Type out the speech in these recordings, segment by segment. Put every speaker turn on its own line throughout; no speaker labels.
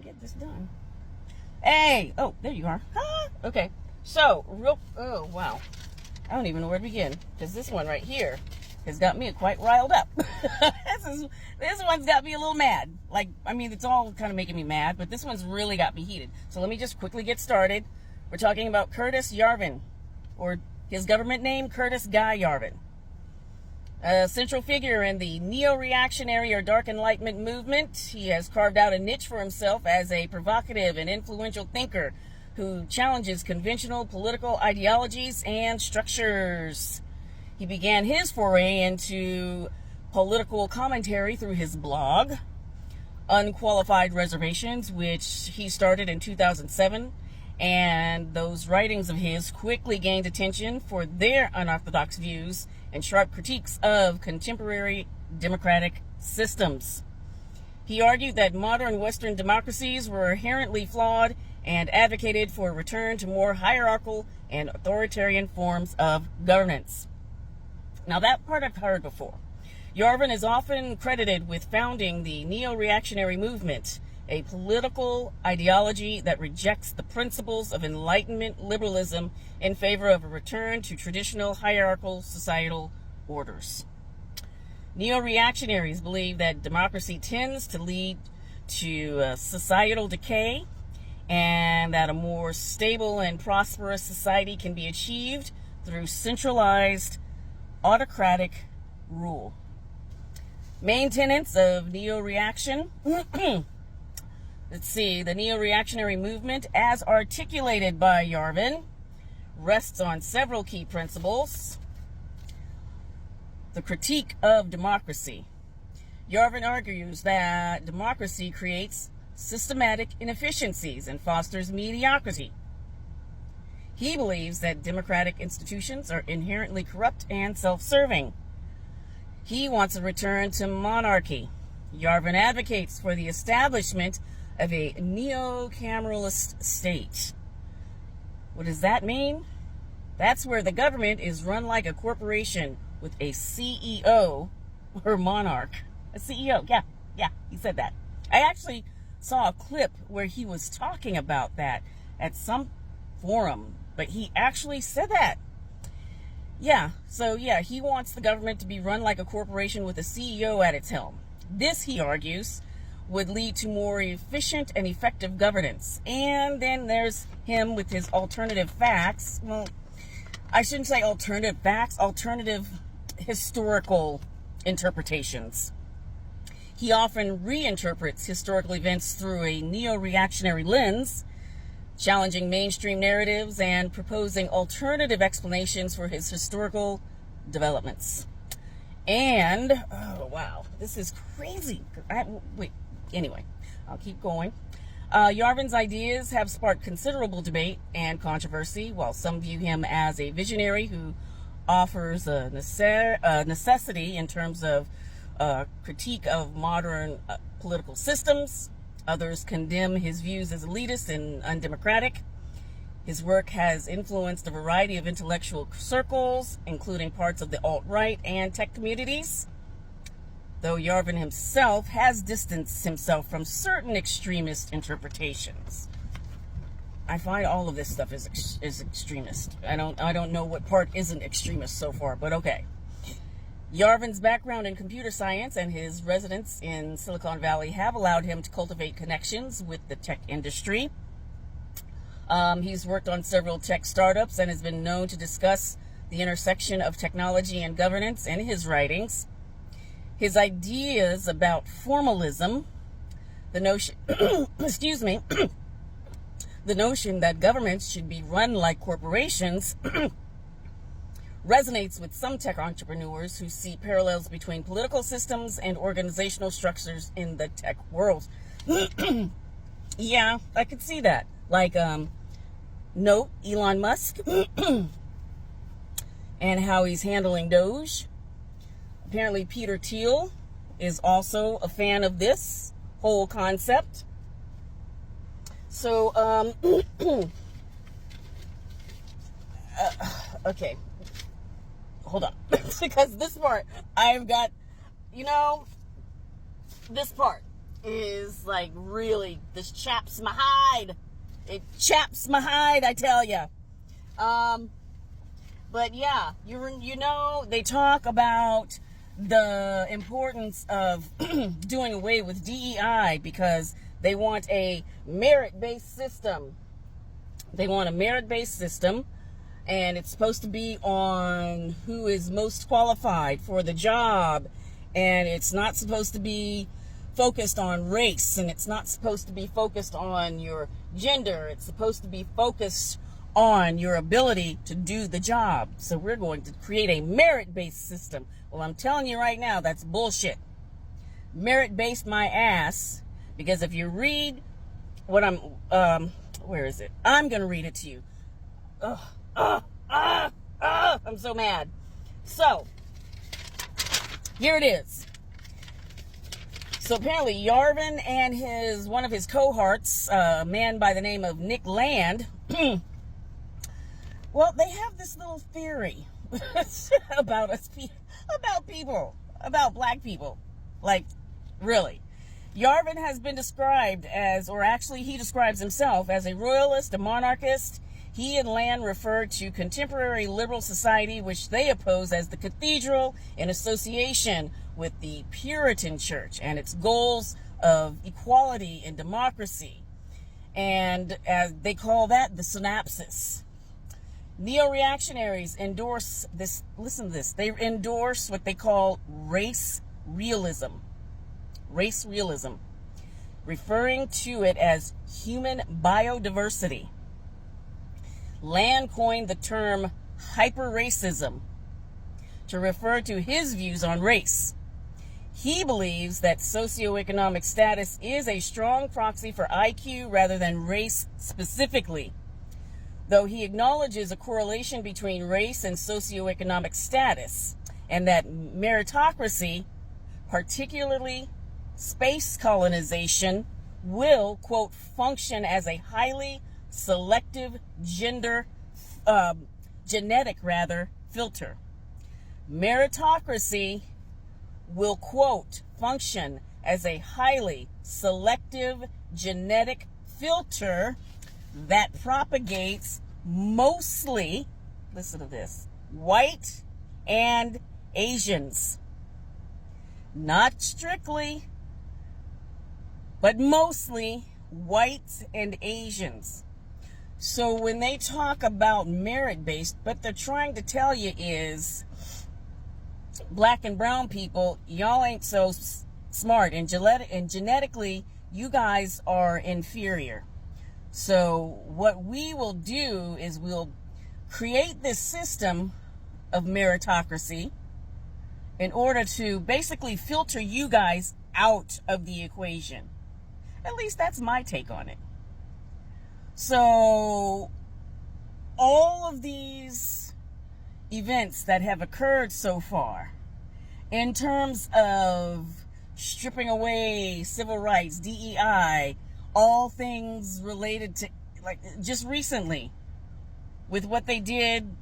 Get this done. Hey! Oh, there you are. Huh? Okay. So, oh, wow. I don't even know where to begin. Because this one right here has got me quite riled up. This one's got me a little mad. Like, I mean, it's all kind of making me mad, but this one's really got me heated. So let me just quickly get started. We're talking about Curtis Yarvin, or his government name, Curtis Guy Yarvin. A central figure in the neo-reactionary or dark enlightenment movement, he has carved out a niche for himself as a provocative and influential thinker who challenges conventional political ideologies and structures. He began his foray into political commentary through his blog, Unqualified Reservations, which he started in 2007, and those writings of his quickly gained attention for their unorthodox views and sharp critiques of contemporary democratic systems. He argued that modern Western democracies were inherently flawed and advocated for a return to more hierarchical and authoritarian forms of governance. Now, that part I've heard before. Yarvin is often credited with founding the neo-reactionary movement, a political ideology that rejects the principles of Enlightenment liberalism in favor of a return to traditional hierarchical societal orders. Neo-reactionaries believe that democracy tends to lead to societal decay and that a more stable and prosperous society can be achieved through centralized autocratic rule. Main tenets of neo-reaction. Let's see, the neo-reactionary movement, as articulated by Yarvin, rests on several key principles. The critique of democracy. Yarvin argues that democracy creates systematic inefficiencies and fosters mediocrity. He believes that democratic institutions are inherently corrupt and self-serving. He wants a return to monarchy. Yarvin advocates for the establishment of a neo-cameralist state. What does that mean? That's where the government is run like a corporation with a CEO or monarch. A CEO, yeah, he said that. I actually saw a clip where he was talking about that at some forum, but he actually said that. He wants the government to be run like a corporation with a CEO at its helm. This, he argues, would lead to more efficient and effective governance. And then there's him with his alternative facts. Well, I shouldn't say alternative facts, alternative historical interpretations. He often reinterprets historical events through a neo-reactionary lens, challenging mainstream narratives and proposing alternative explanations for his historical developments. And, oh wow, this is crazy. Anyway, I'll keep going. Yarvin's ideas have sparked considerable debate and controversy, while some view him as a visionary who offers a necessity in terms of critique of modern political systems. Others condemn his views as elitist and undemocratic. His work has influenced a variety of intellectual circles, including parts of the alt-right and tech communities. Though Yarvin himself has distanced himself from certain extremist interpretations. I find all of this stuff is extremist. I don't know what part isn't extremist so far, but okay. Yarvin's background in computer science and his residence in Silicon Valley have allowed him to cultivate connections with the tech industry. He's worked on several tech startups and has been known to discuss the intersection of technology and governance in his writings. His ideas about formalism, the notion, the notion that governments should be run like corporations, resonates with some tech entrepreneurs who see parallels between political systems and organizational structures in the tech world. Yeah, I could see that. Like, note Elon Musk and how he's handling Doge. Apparently, Peter Thiel is also a fan of this whole concept. So, okay. Hold on. Because this part, I've got, this part. is like really, this chaps my hide. It chaps my hide, I tell ya. But yeah, you know, they talk about the importance of doing away with DEI because they want a merit-based system. They want a merit-based system, and it's supposed to be on who is most qualified for the job, and it's not supposed to be focused on race, and it's not supposed to be focused on your gender. It's supposed to be focused on your ability to do the job. So we're going to create a merit-based system. Well, I'm telling you right now, that's bullshit. Merit-based my ass, because if you read what where is it? I'm going to read it to you. I'm so mad. So, here it is. So apparently Yarvin and one of his cohorts, a man by the name of Nick Land, well, they have this little theory about people, about black people. Like, really. Yarvin has been described as, or actually he describes himself as a royalist, a monarchist. He and Land refer to contemporary liberal society, which they oppose as the cathedral in association with the Puritan Church and its goals of equality and democracy. And as they call that the synapsis. Neo-reactionaries endorse this, listen to this, they endorse what they call race realism. Race realism, referring to it as human biodiversity. Land coined the term hyper-racism to refer to his views on race. He believes that socioeconomic status is a strong proxy for IQ rather than race specifically, though he acknowledges a correlation between race and socioeconomic status, and that meritocracy, particularly space colonization, will, quote, function as a highly selective genetic filter. Meritocracy will, quote, function as a highly selective genetic filter that propagates mostly, listen to this, white and Asians. Not strictly, but mostly whites and Asians. So when they talk about merit-based, what they're trying to tell you is black and brown people, y'all ain't so smart, and genetically, you guys are inferior. So what we will do is we'll create this system of meritocracy in order to basically filter you guys out of the equation. At least that's my take on it. So all of these events that have occurred so far in terms of stripping away civil rights, DEI, all things related to, like, just recently with what they did,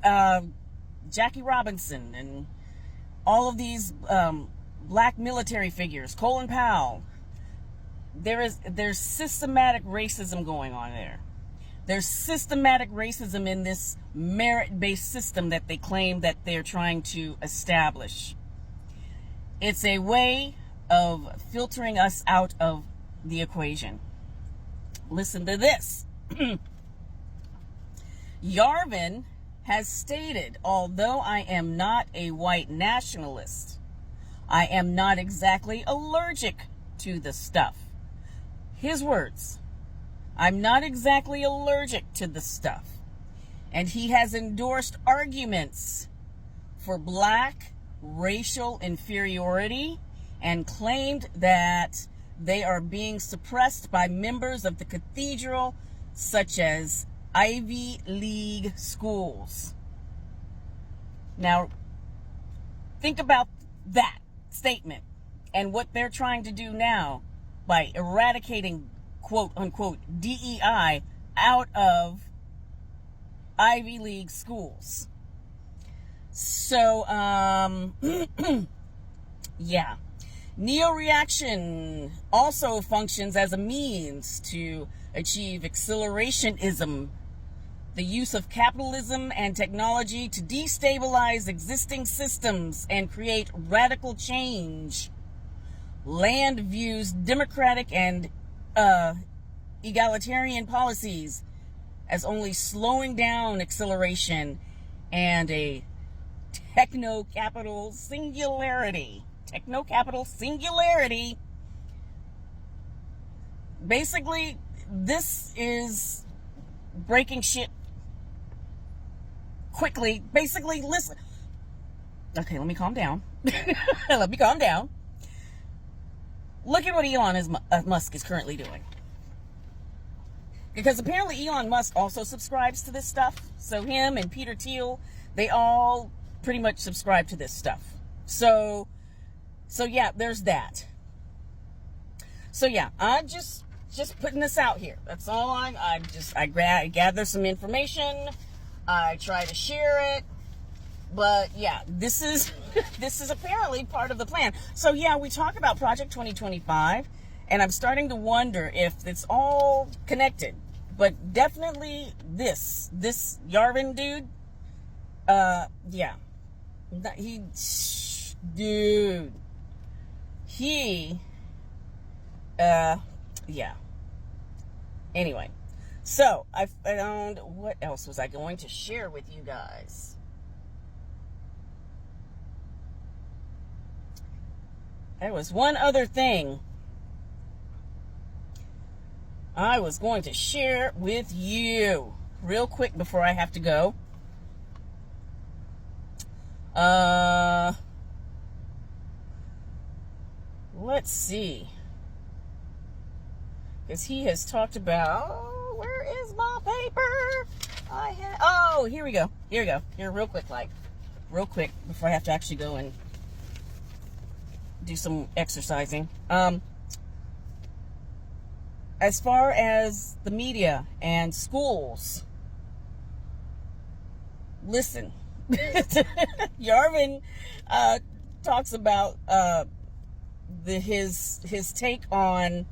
Jackie Robinson and all of these black military figures, Colin Powell, there's systematic racism going on there. There's systematic racism in this merit-based system that they claim that they're trying to establish. It's a way of filtering us out of the equation. Listen to this. Yarvin has stated, although I am not a white nationalist, I am not exactly allergic to the stuff. His words, I'm not exactly allergic to the stuff. And he has endorsed arguments for black racial inferiority and claimed that they are being suppressed by members of the cathedral, such as Ivy League schools. Now, think about that statement and what they're trying to do now by eradicating, quote unquote, DEI out of Ivy League schools. So, yeah. Neo-reaction also functions as a means to achieve accelerationism, the use of capitalism and technology to destabilize existing systems and create radical change. Land views democratic and egalitarian policies as only slowing down acceleration and a techno-capital singularity. Techno-capital singularity. Basically, this is breaking shit quickly. Basically, listen. Okay, let me calm down. Let me calm down. Look at what Elon Musk is currently doing. Because apparently Elon Musk also subscribes to this stuff. So him and Peter Thiel, they all pretty much subscribe to this stuff. So yeah, there's that. So yeah, I'm just putting this out here. That's all I gather some information. I try to share it. But yeah, this is apparently part of the plan. So yeah, we talk about Project 2025, and I'm starting to wonder if it's all connected. But definitely this Yarvin dude, yeah, yeah. Anyway, so I found, what else was I going to share with you guys? There was one other thing I was going to share with you real quick before I have to go. Let's see. Because he has talked about, where is my paper? Oh, here we go. Here, real quick, before I have to actually go and do some exercising. As far as the media and schools, listen. Yarvin talks about his take on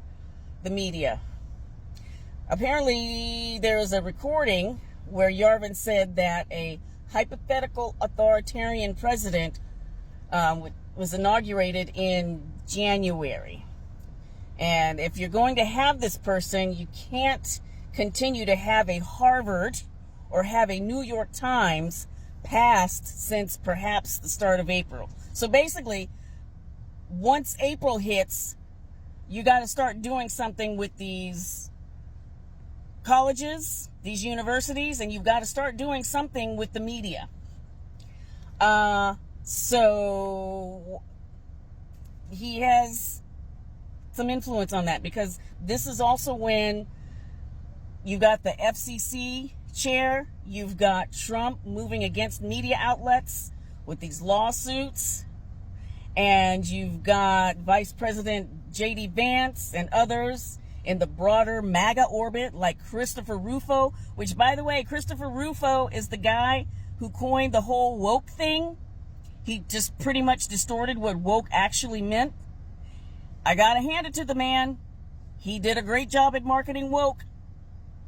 the media. Apparently, there was a recording where Yarvin said that a hypothetical authoritarian president was inaugurated in January. And if you're going to have this person, you can't continue to have a Harvard or have a New York Times passed since perhaps the start of April. So basically, once April hits, you got to start doing something with these colleges, these universities, and you've got to start doing something with the media. So he has some influence on that, because this is also when you've got the FCC chair, you've got Trump moving against media outlets with these lawsuits, and you've got Vice President J.D. Vance and others in the broader MAGA orbit, like Christopher Rufo, which, by the way, Christopher Rufo is the guy who coined the whole woke thing. He just pretty much distorted what woke actually meant. I gotta hand it to the man. He did a great job at marketing woke.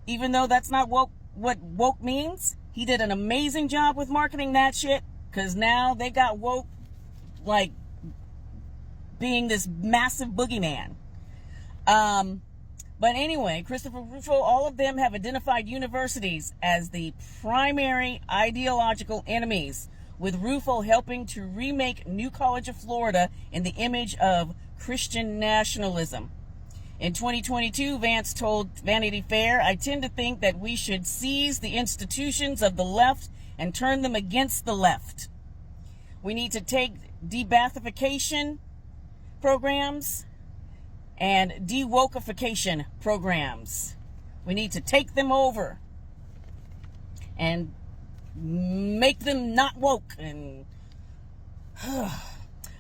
Even though that's not woke, what woke means, he did an amazing job with marketing that shit, because now they got woke like being this massive boogeyman. But anyway, Christopher Rufo, all of them have identified universities as the primary ideological enemies, with Rufo helping to remake New College of Florida in the image of Christian nationalism. In 2022, Vance told Vanity Fair, "I tend to think that we should seize the institutions of the left and turn them against the left. We need to take de-Bathification programs and de-Wokeification programs. We need to take them over and make them not woke." And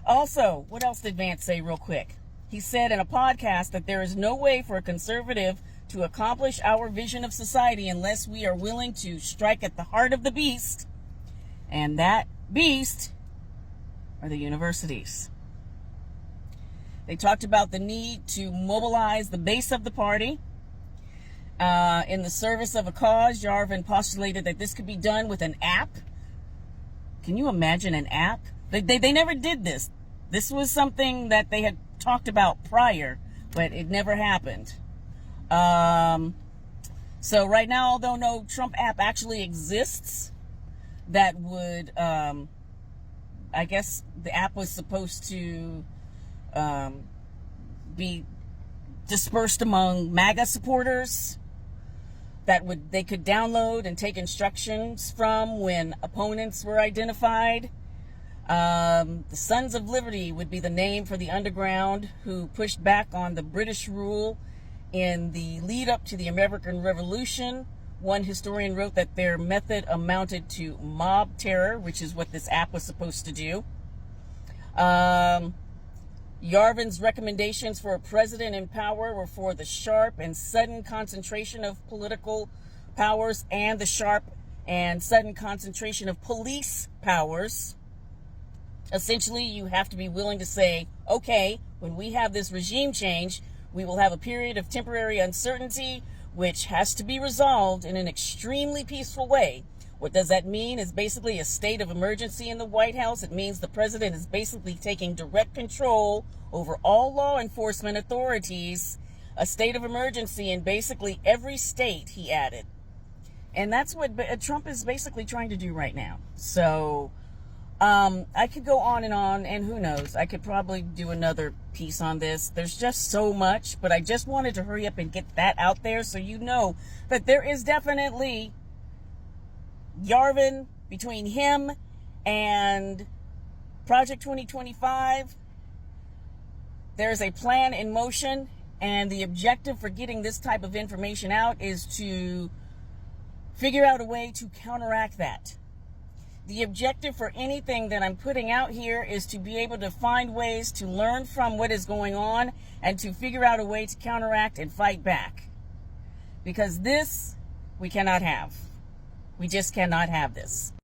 also, what else did Vance say real quick? He said in a podcast that there is no way for a conservative to accomplish our vision of society unless we are willing to strike at the heart of the beast. And that beast are the universities. They talked about the need to mobilize the base of the party in the service of a cause. Yarvin postulated that this could be done with an app. Can you imagine an app? They never did this. This was something that they had talked about prior, but it never happened. So right now, although no Trump app actually exists, that would, I guess the app was supposed to be dispersed among MAGA supporters that they could download and take instructions from when opponents were identified. The Sons of Liberty would be the name for the underground who pushed back on the British rule in the lead up to the American Revolution. One historian wrote that their method amounted to mob terror, which is what this app was supposed to do. Yarvin's recommendations for a president in power were for the sharp and sudden concentration of political powers and the sharp and sudden concentration of police powers. Essentially, you have to be willing to say, okay, when we have this regime change, we will have a period of temporary uncertainty, which has to be resolved in an extremely peaceful way. What does that mean? Is basically a state of emergency in the White House. It means the president is basically taking direct control over all law enforcement authorities. A state of emergency in basically every state, he added. And that's what Trump is basically trying to do right now. So I could go on, and who knows? I could probably do another piece on this. There's just so much, but I just wanted to hurry up and get that out there so you know that there is definitely Yarvin, between him and Project 2025. There's a plan in motion, and the objective for getting this type of information out is to figure out a way to counteract that. The objective for anything that I'm putting out here is to be able to find ways to learn from what is going on and to figure out a way to counteract and fight back. Because this, we cannot have. We just cannot have this.